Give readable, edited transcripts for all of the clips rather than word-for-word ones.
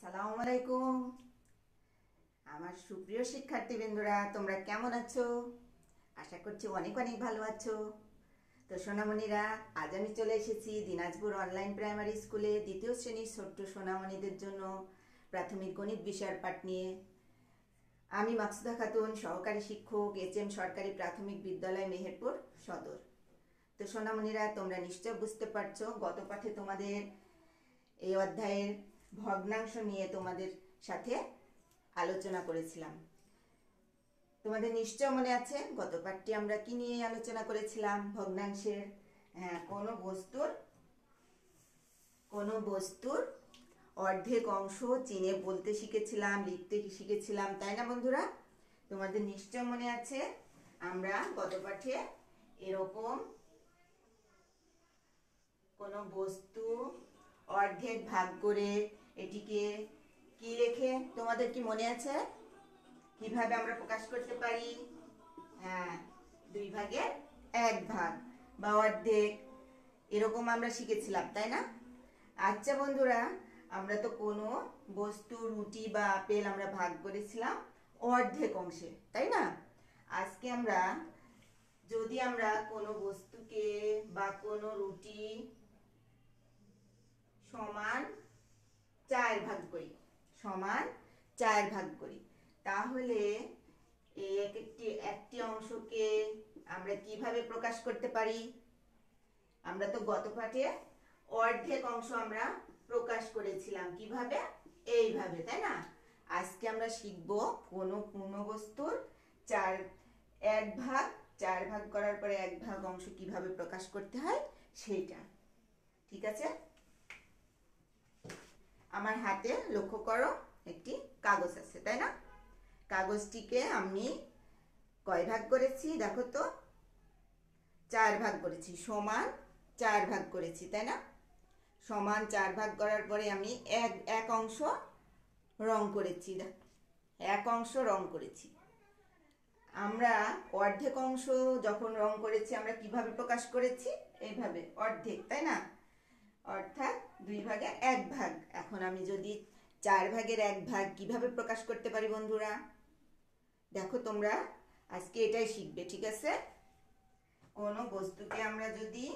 আসসালামু আলাইকুম। আমার সুপ্রিয় শিক্ষার্থীবৃন্দরা, তোমরা কেমন আছো? আশা করছি অনেক অনেক ভালো আছো। তো সোনামণিরা, আজ আমি চলে এসেছি দিনাজপুর অনলাইন প্রাইমারি স্কুলে দ্বিতীয় শ্রেণীর ছোট্ট সোনামণিদের জন্য প্রাথমিক গণিত বিষয়ের পাঠ নিয়ে। আমি মাকসুদা খাতুন, সহকারী শিক্ষক, এইচ.এম. সরকারি প্রাথমিক বিদ্যালয় মেহেরপুর সদর। তো সোনামণিরা, তোমরা নিশ্চয় বুঝতে পারছো গত পাঠে তোমাদের এই অধ্যায়ের ভগ্নাংশ নিয়ে তোমাদের সাথে আলোচনা করেছিলাম। তোমাদের নিশ্চয় মনে আছে গত পাঠটি আমরা কি নিয়ে আলোচনা করেছিলাম? ভগ্নাংশের কোনো বস্তুর অর্ধেক অংশ চিনে বলতে শিখেছিলাম, লিখতে শিখেছিলাম, তাই না বন্ধুরা? তোমাদের নিশ্চয় মনে আছে আমরা গত পাঠে এরকম কোনো বস্তু অর্ধেক ভাগ করে এটিকে কি লেখে তোমাদের কি মনে আছে? কিভাবে আমরা প্রকাশ করতে পারি? হ্যাঁ, 2/1 বা অর্ধেক, এরকম আমরা শিখেছিলাম, তাই না? আচ্ছা বন্ধুরা, আমরা তো কোনো বস্তু রুটি বা আপেল আমরা ভাগ করেছিলাম অর্ধেক অংশে, তাই না? আজকে যদি আমরা কোনো বস্তুকে বা কোনো রুটি সমান 4 ভাগ করি, তাহলে একটি অংশকে আমরা কিভাবে প্রকাশ করতে পারি? আমরা তো গত পাঠে অর্ধেক অংশ আমরা প্রকাশ করেছিলাম কিভাবে? এইভাবে, তাই না? আজকে আমরা শিখব কোনো পূর্ণ বস্তুর চার ভাগ করার পরে 1 ভাগ অংশ কিভাবে প্রকাশ করতে হয় সেইটা। ঠিক আছে? আমার হাতে লক্ষ্য করো, একটি কাগজ আছে, তাই না? কাগজটিকে আমি কয় ভাগ করেছি দেখো তো? 4 ভাগ করেছি, সমান 4 ভাগ করেছি, তাই না? সমান 4 ভাগ করার পরে আমি এক অংশ রং করেছি, আমরা অর্ধেক অংশ যখন রং করেছি আমরা কিভাবে প্রকাশ করেছি? এইভাবে, অর্ধেক, তাই না? অর্থাৎ 2/1 এখন আমি যদি 4/1 কিভাবে প্রকাশ করতে পারি বন্ধুরা? দেখো, তোমরা আজকে এটাই শিখবে, ঠিক আছে? কোনো বস্তুকে আমরা যদি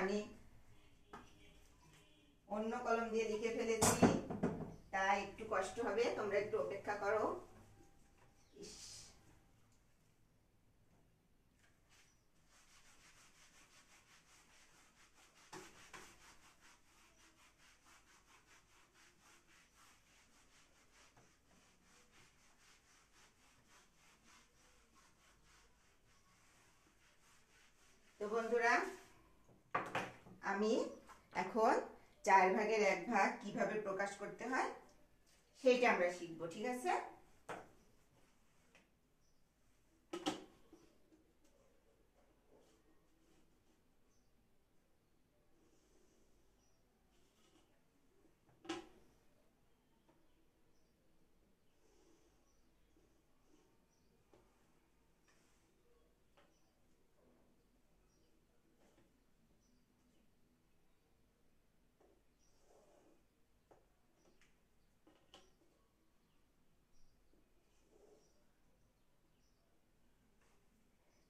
আমি অন্য কলম দিয়ে লিখে ফেলেছি, তাই একটু কষ্ট হবে, তোমরা একটু অপেক্ষা করো। তো বন্ধুরা, আমি এখন 4/1 কিভাবে প্রকাশ করতে হয় সেইটা আমরা শিখবো, ঠিক আছে?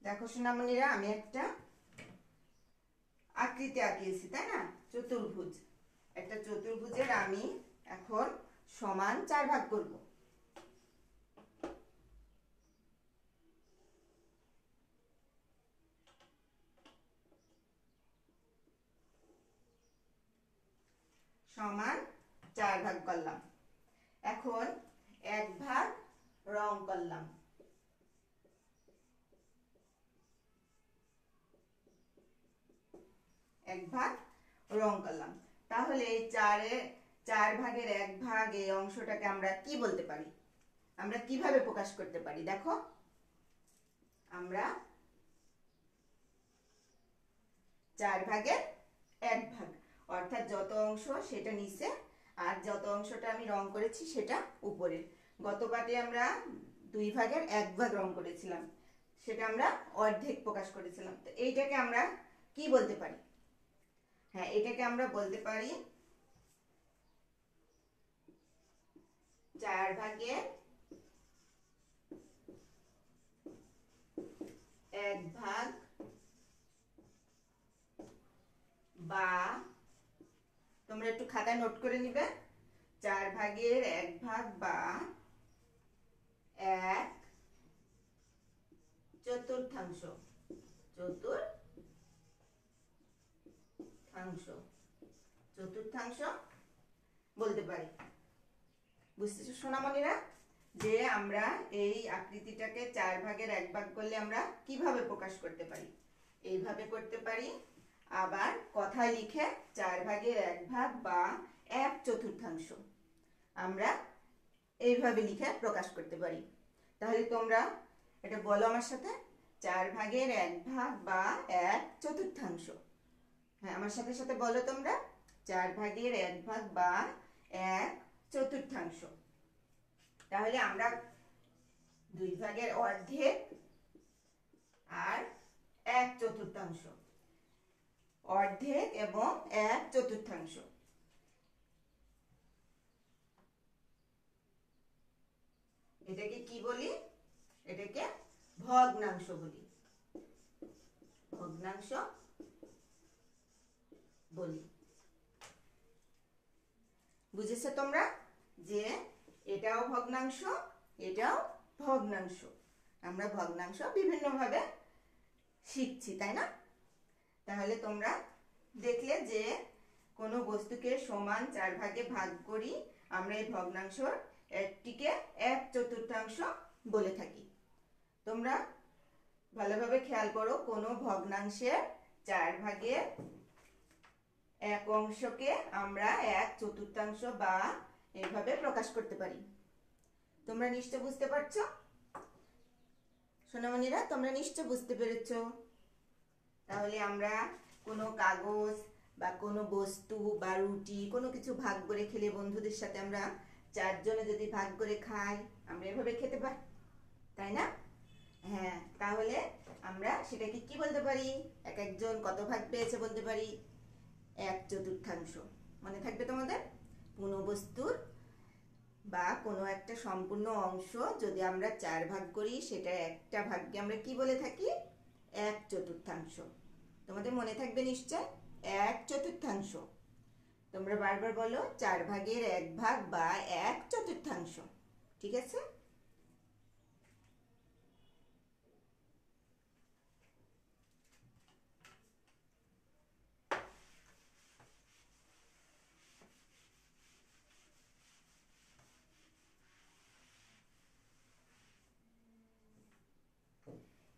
দেখো সোনামণিরা, আমি একটা আকৃতি আঁকিয়েছি, তাই না? চতুর্ভুজ, একটা চতুর্ভুজের আমি এখন সমান 4 ভাগ করব। সমান 4 ভাগ করলাম। এখন 1 ভাগ রং করলাম। তাহলে এই 4/1 এই অংশটাকে আমরা কি বলতে পারি? আমরা কিভাবে প্রকাশ করতে পারি? দেখো, আমরা 4/1 অর্থাৎ যত অংশ সেটা নিচে আর যত অংশটা আমি রং করেছি সেটা উপরের। গত পাটে আমরা 2 ভাগের 1 ভাগ রং করেছিলাম, সেটা আমরা অর্ধেক প্রকাশ করেছিলাম। তো এইটাকে আমরা কি বলতে পারি? হ্যাঁ, এটাকে আমরা বলতে পারি 4 ভাগের 1 ভাগ, বা তোমরা একটু খাতায় নোট করে নিবে, 4 ভাগের 1 ভাগ বা 1/4। চতুর্থাংশ বলতে পারি। বুঝতেছো সোনামণিরা, যে আমরা এই আকৃতিটাকে 4 ভাগের 1 ভাগ করলে আমরা কিভাবে প্রকাশ করতে পারি? এইভাবে করতে পারি, আবার কথায় লিখে 4 ভাগের 1 ভাগ বা 1/4 আমরা এইভাবে লিখে প্রকাশ করতে পারি। তাহলে তোমরা এটা বলো আমার সাথে, 4 ভাগের 1 ভাগ বা 1/4। হ্যাঁ, আমার সাথে সাথে বলো তোমরা, 4 ভাগের 1 ভাগ বা 1/4। তাহলে আমরা 2 ভাগের অর্ধেক আর 1/4, অর্ধেক এবং 1/4। এটাকে কি বলি? এটাকে ভগ্নাংশ বলি, ভগ্নাংশ বলি। বুঝেছো তোমরা যে এটাও ভগ্নাংশ, এটাও ভগ্নাংশ। আমরা ভগ্নাংশ বিভিন্ন ভাবে শিখছি, তাই না? তাহলে তোমরা দেখলে যে কোনো বস্তুকে সমান 4 ভাগে ভাগ করি আমরা এই ভগ্নাংশ একটিকে 1/4 বলে থাকি। তোমরা ভালোভাবে খেয়াল করো, কোনো ভগ্নাংশের 4 ভাগের 1 অংশকে আমরা 1/4 বা এইভাবে প্রকাশ করতে পারি। তোমরা নিশ্চয় বুঝতে পারছো সোনামণিরা? তোমরা নিশ্চয় বুঝতে পেরেছো। তাহলে আমরা কোনো কাগজ বা কোনো বস্তু বা রুটি কোনো কিছু ভাগ করে খেলে, বন্ধুদের সাথে আমরা 4 জনে যদি ভাগ করে খাই, আমরা এভাবে খেতে পারি, তাই না? হ্যাঁ, তাহলে আমরা সেটাকে কি বলতে পারি? এক একজন কত ভাগ পেয়েছে বলতে পারি? 1/4। মনে থাকবে তোমাদের? কোনো বস্তুর বা কোনো একটা সম্পূর্ণ অংশ যদি আমরা 4 ভাগ করি, সেটা একটা ভাগকে আমরা কি বলে থাকি? 1/4। তোমাদের মনে থাকবে নিশ্চয়, 1/4। তোমরা বারবার বলো, 4 ভাগের 1 ভাগ বা 1/4। ঠিক আছে?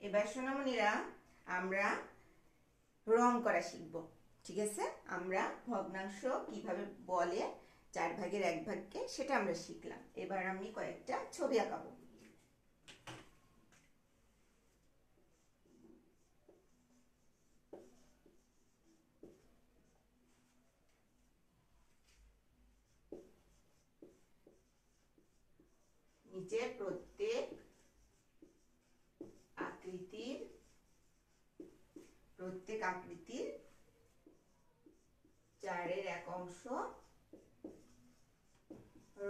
এবার সোনামণিরা আমরা রং করা শিখব। ঠিক আছে? আমরা ভগ্নাংশ কিভাবে বলে 4 ভাগের 1 ভাগকে, সেটা আমরা শিখলাম। এবার আমি কয়েকটা ছবি আঁকাবো। নিচে প্রত্যেক আকৃতির 4-এর 1 অংশ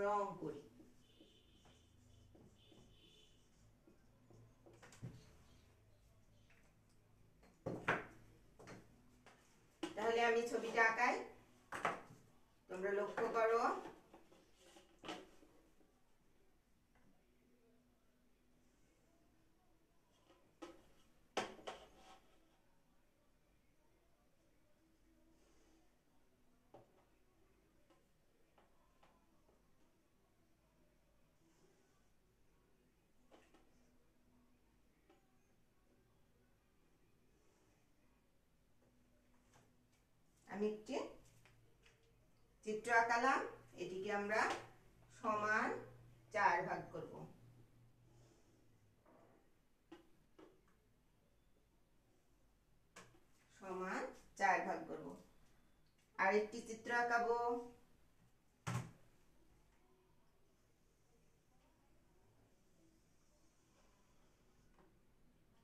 রং করি। তাহলে আমি ছবিটা আঁকাই, তোমরা লক্ষ্য করো। আমি একটি চিত্র আঁকালাম, এটিকে আমরা সমান 4 ভাগ করব। সমান 4 ভাগ করব। আরেকটি চিত্র আঁকাবো,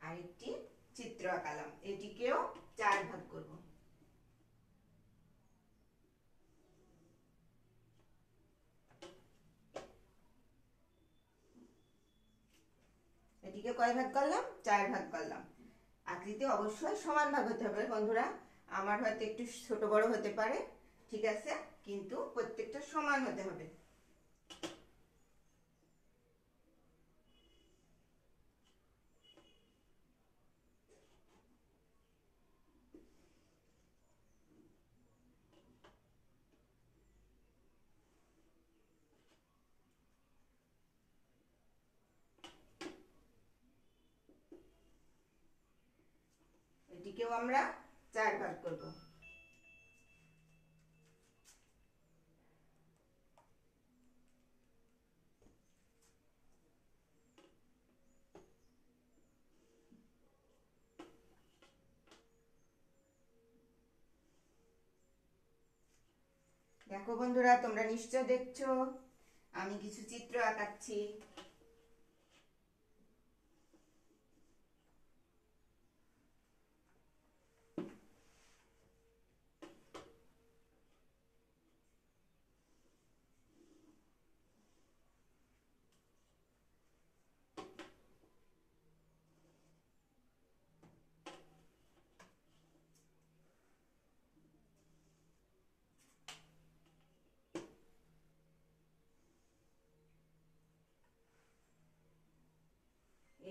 আরেকটি চিত্র আঁকালাম, এটিকেও 4 ভাগ করব। এটিকে কয় ভাগ করলাম? 4 ভাগ করলাম। আকৃতি অবশ্যই সমান ভাগ হতে হবে বন্ধুরা, আমার হয়তো একটু ছোট বড় হতে পারে, ঠিক আছে, কিন্তু প্রত্যেকটা সমান হতে হবে। এটিকেও আমরা 4 ভাগ করব। দেখো বন্ধুরা, তোমরা নিশ্চয় দেখছো আমি কিছু চিত্র আঁকাচ্ছি।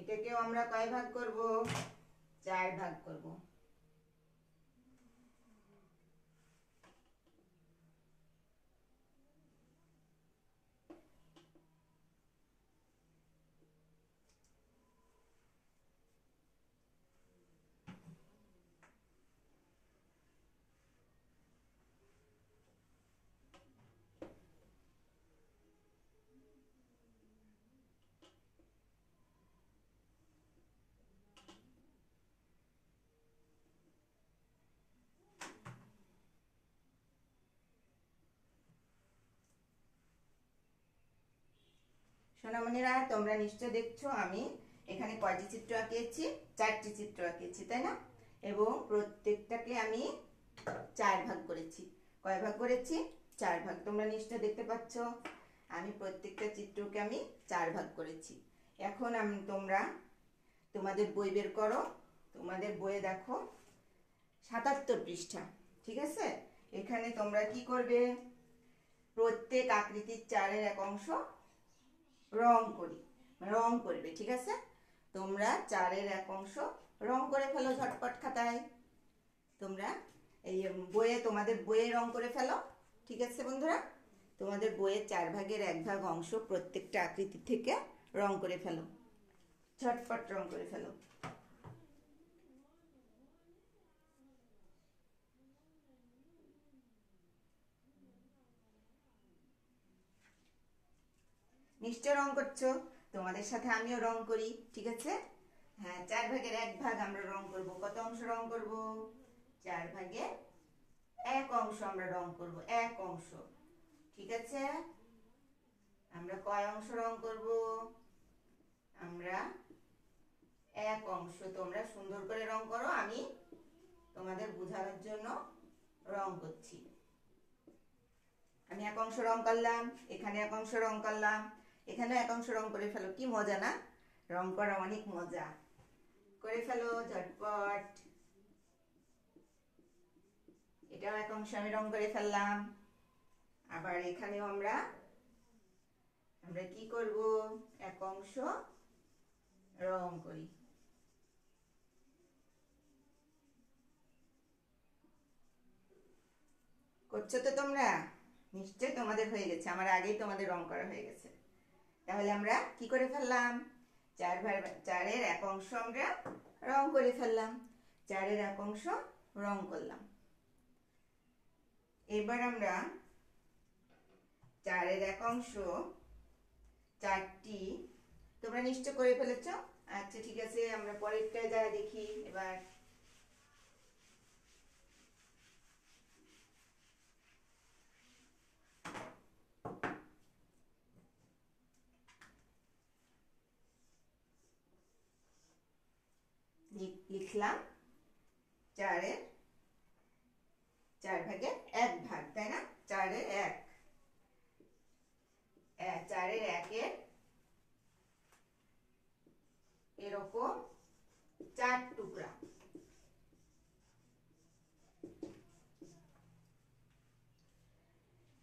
এটাকেও আমরা কয় ভাগ করব? 4 ভাগ করব। সোনামণিরা, তোমরা নিশ্চয় দেখছো আমি এখানে কয়টি চিত্র আঁকিয়েছি? 4টি চিত্র আঁকিয়েছি, তাই না? এবং প্রত্যেকটাকে আমি 4 ভাগ করেছি। কয় ভাগ করেছি? 4 ভাগ। তোমরা নিশ্চয় দেখতে পাচ্ছ আমি প্রত্যেকটা চিত্রকে আমি 4 ভাগ করেছি। এখন তোমরা তোমাদের বই বের করো, তোমাদের বইয়ে দেখো 77 পৃষ্ঠা, ঠিক আছে? এখানে তোমরা কি করবে? প্রত্যেক আকৃতির 4-এর এক অংশ রং করবে, ঠিক আছে? তোমরা 4-এর এক অংশ রং করে ফেলো ঝটপট খাতায়। তোমরা এই বইয়ে, তোমাদের বইয়ে রং করে ফেলো, ঠিক আছে বন্ধুরা? তোমাদের বইয়ের 4 ভাগের 1 ভাগ অংশ প্রত্যেকটা আকৃতি থেকে রং করে ফেলো, ঝটপট রং করে ফেলো। নিশ্চয় রং করছো, তোমাদের সাথে আমিও রং করি, ঠিক আছে? হ্যাঁ, 4 ভাগের 1 ভাগ আমরা রং করব। কত অংশ রং করব? 4 ভাগের 1 অংশ আমরা রং করব, 1 অংশ, ঠিক আছে? আমরা কয় অংশ রং করব? আমরা 1 অংশ। তোমরা সুন্দর করে রং করো, আমি তোমাদের বোঝানোর জন্য রং করছি। আমি 1 অংশ রং করলাম, এখানে 1 অংশ রং করলাম, এখানে 1 অংশ রং করে ফেলো। কি মজা না? রং করা অনেক মজা। করে ফেলো ঝটপট। এটাও 1 অংশ আমি রং করে ফেললাম। আবার এখানেও আমরা কি করব? 1 অংশ রং করি। করছো তো তোমরা? নিশ্চয় তোমাদের হয়ে গেছে, আমার আগেই তোমাদের রং করা হয়ে গেছে। তাহলে আমরা কি করে ফেললাম? 4-এর 1 অংশ আমরা রং করে ফেললাম, 4-এর 1 অংশ রং করলাম। এবার আমরা 4-এর 1 অংশ 4টি, তোমরা নিশ্চয় করে ফেলেছ। আচ্ছা, ঠিক আছে, আমরা পরেরটায় যা দেখি এবার। লিখলাম 4-এর 4 ভাগের 1 ভাগ, তাই না? 4-এর 1, 4-এর 1-এর এরকম 4 টুকরা।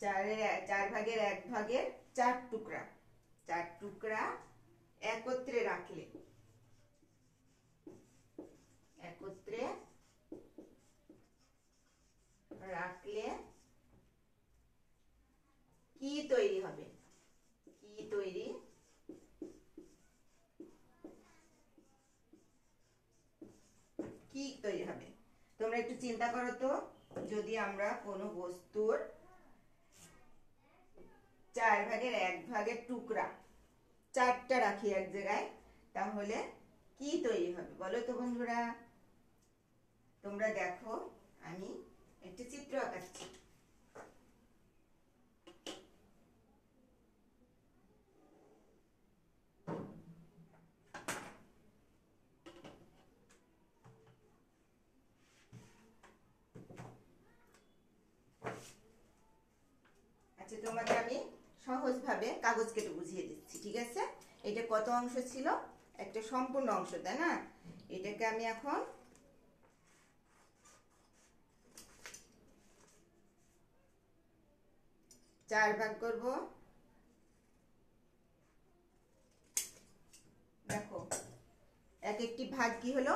4 ভাগের 1 ভাগের 4 টুকরা, 4 টুকরা একত্রে রাখলে কি তৈরি হবে? কি তৈরি হবে? তোমরা একটু চিন্তা করো তো, যদি আমরা কোনো বস্তুর 4 ভাগের 1 ভাগের টুকরা 4টা রাখি এক জায়গায়, তাহলে কি তৈরি হবে বলো তো বন্ধুরা? তোমরা দেখো, আমি একটা চিত্র আঁকাচ্ছি। আচ্ছা, তোমাকে আমি সহজভাবে কাগজ কেটে বুঝিয়ে দিচ্ছি, ঠিক আছে? এটা কত অংশ ছিল? একটা সম্পূর্ণ অংশ, তাই না? এটাকে আমি এখন 4 ভাগ করব। দেখো, এক একটি ভাগ কি হলো?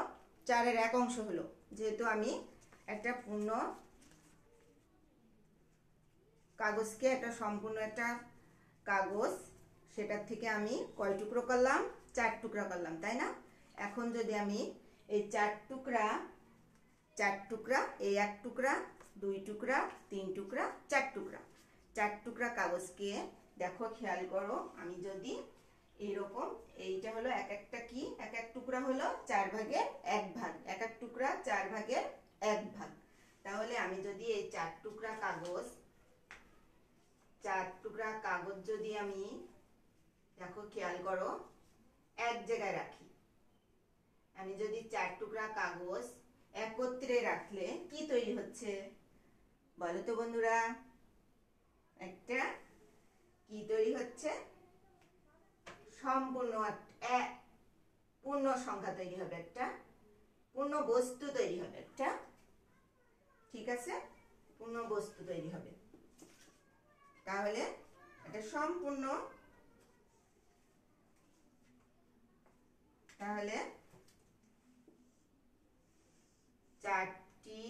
4-এর 1 অংশ হলো। যেহেতু আমি একটা পূর্ণ কাগজকে, একটা সম্পূর্ণ একটা কাগজ, সেটার থেকে আমি কয় টুকরো করলাম? 4 টুকরা করলাম, তাই না? এখন যদি আমি এই 4 টুকরা, এই 1 টুকরা, 2 টুকরা, 3 টুকরা, 4 টুকরা, 4 টুকরা কাগজকে দেখো, খেয়াল করো, আমি যদি এইরকম, এইটা হলো এক একটা কি, এক এক টুকরা হলো 4 ভাগের 1 ভাগ, এক এক টুকরা 4 ভাগের 1 ভাগ। তাহলে আমি যদি এই 4 টুকরা কাগজ যদি আমি, দেখো খেয়াল করো, এক জায়গায় রাখি, আমি যদি 4 টুকরা কাগজ একত্রে রাখলে কি তৈরি হচ্ছে বলো তো বন্ধুরা? একটা কি তৈরি হচ্ছে? সম্পূর্ণ পূর্ণ সংখ্যা তৈরি হবে, একটা পূর্ণ বস্তু তৈরি হবে, একটা, ঠিক আছে? পূর্ণ বস্তু তৈরি হবে। তাহলে এটা সম্পূর্ণ, তাহলে 4টি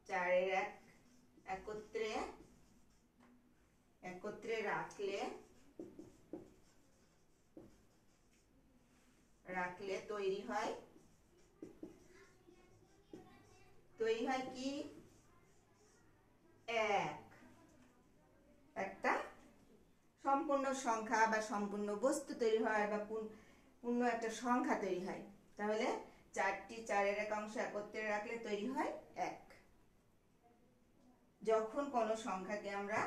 4-এর 1 একত্রে রাখলে তৈরি হয় কি? একটা সম্পূর্ণ সংখ্যা বা সম্পূর্ণ বস্তু তৈরি হয়, বা পূর্ণ একটা সংখ্যা তৈরি হয়। তাহলে 4-এর 1 অংশ একত্রে রাখলে তৈরি হয় 1। যখন কোনো সংখ্যাকে আমরা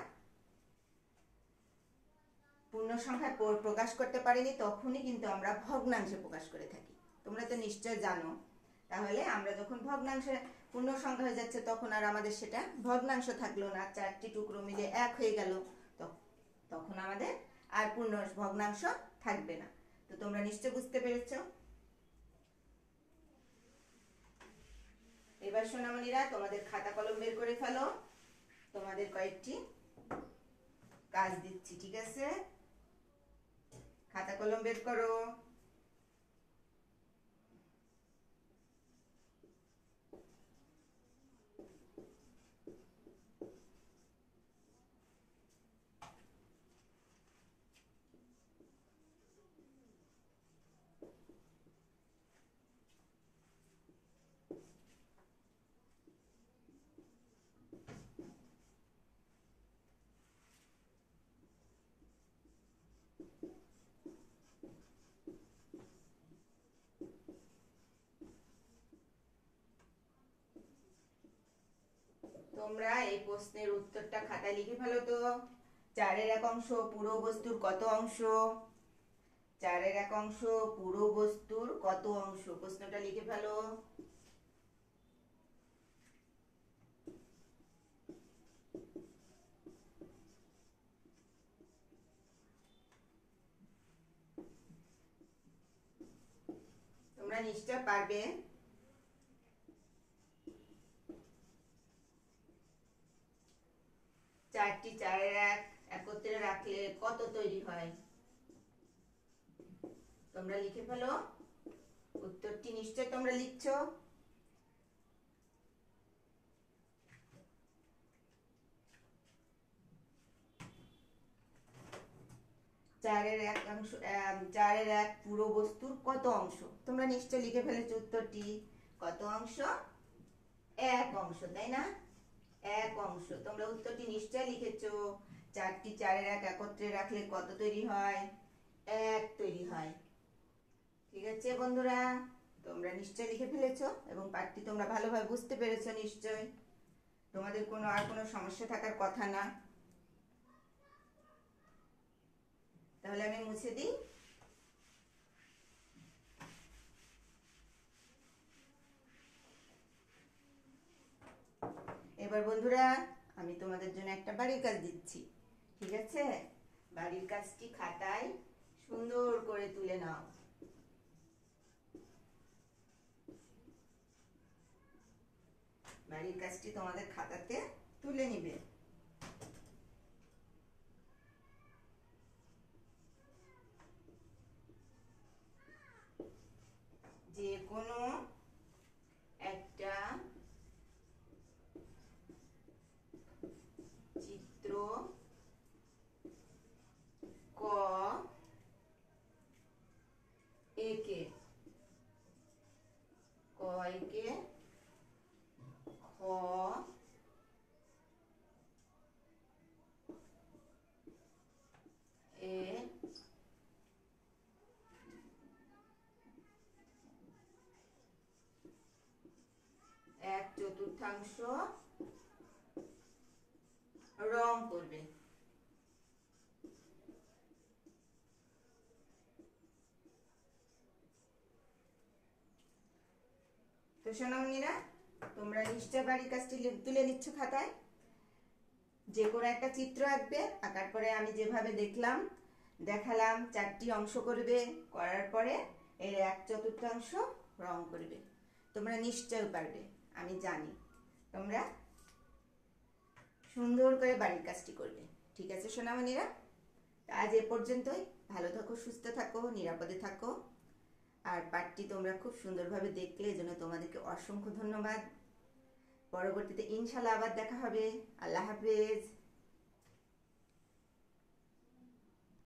পূর্ণ সংখ্যায় প্রকাশ করতে পারিনি, তখনই কিন্তু আমরা ভগ্নাংশে প্রকাশ করে থাকি। তোমরা তো নিশ্চয় জানো। তাহলে আমরা যখন ভগ্নাংশে পূর্ণ সংখ্যা হয়ে যাচ্ছে, তখন আর আমাদের সেটা ভগ্নাংশ থাকলো না, 4টি টুকরো মিলে 1 হয়ে গেল, তখন আমাদের আর পূর্ণ ভগ্নাংশ থাকবে না। তো তোমরা নিশ্চয় বুঝতে পেরেছো। এবার সোনামণিরা, তোমাদের খাতা কলম বের করে ফেলো, তোমাদের কয়েকটি কাজ দিচ্ছি, ঠিক আছে? খাতা কলম বের করো। তোমরা এই প্রশ্নের উত্তরটা খাতায় লিখে ফেলো তো। চারের এক অংশ পুরো বস্তুর কত অংশ? চারের এক অংশ পুরো বস্তুর কত অংশ? প্রশ্নটা লিখে ফেলো। তোমরা নিশ্চয় পারবে। চারটি চারের এক একত্রে রাখলে কত তৈরি হয়? তোমরা লিখে ফেলো। উত্তরটি নিশ্চয় তোমরা লিখছো। চারের এক অংশ, চারের এক পুরো বস্তুর কত অংশ? তোমরা নিশ্চয় লিখে ফেলেছো উত্তরটি। কত অংশ? এক অংশ, তাই না? এক অংশ। তোমরা উত্তরটি নিশ্চয় লিখেছো। চারটি চারের এক একত্রে রাখলে কত তৈরি হয়? এক তৈরি হয়। ঠিক আছে বন্ধুরা, তোমরা নিশ্চয় লিখে ফেলেছো এবং পাঠটি তোমরা ভালোভাবে বুঝতে পেরেছো নিশ্চয়। তোমাদের আর কোনো সমস্যা থাকার কথা না। তাহলে আমি মুছে দিই। এবার বন্ধুরা, আমি তোমাদের জন্য একটা বাড়ির কাজ দিচ্ছি। ঠিক আছে? বাড়ির কাজটি খাতায় সুন্দর করে তুলে নাও। বাড়ির কাজটি তোমাদের খাতাতে তুলে নিবে। যে কোনো একটা চিত্র ক একে, ক একে, খ এ, এক চতুর্থাংশ রং করবে। তো সোনামণিরা, তোমরা নিশ্চয় বাড়ির কাজটি তুলে নিচ্ছ খাতায়। যে কোনো একটা চিত্র আঁকবে, আঁকার পরে আমি যেভাবে দেখালাম চারটি অংশ করবে, করার পরে এর এক চতুর্থাংশ রং করবে। তোমরা নিশ্চয় পারবে, আমি জানি। তোমরা সুন্দর করে বাড়ির কাজটি করবে। ঠিক আছে সোনামণিরা, আজ এ পর্যন্তই। ভালো থাকো, সুস্থ থাকো, নিরাপদে থাকো। আর পাঠটি তোমরা খুব সুন্দরভাবে দেখলে, এজন্য তোমাদেরকে অসংখ্য ধন্যবাদ। পরবর্তীতে ইনশাল্লাহ আবার দেখা হবে। আল্লাহ হাফেজ।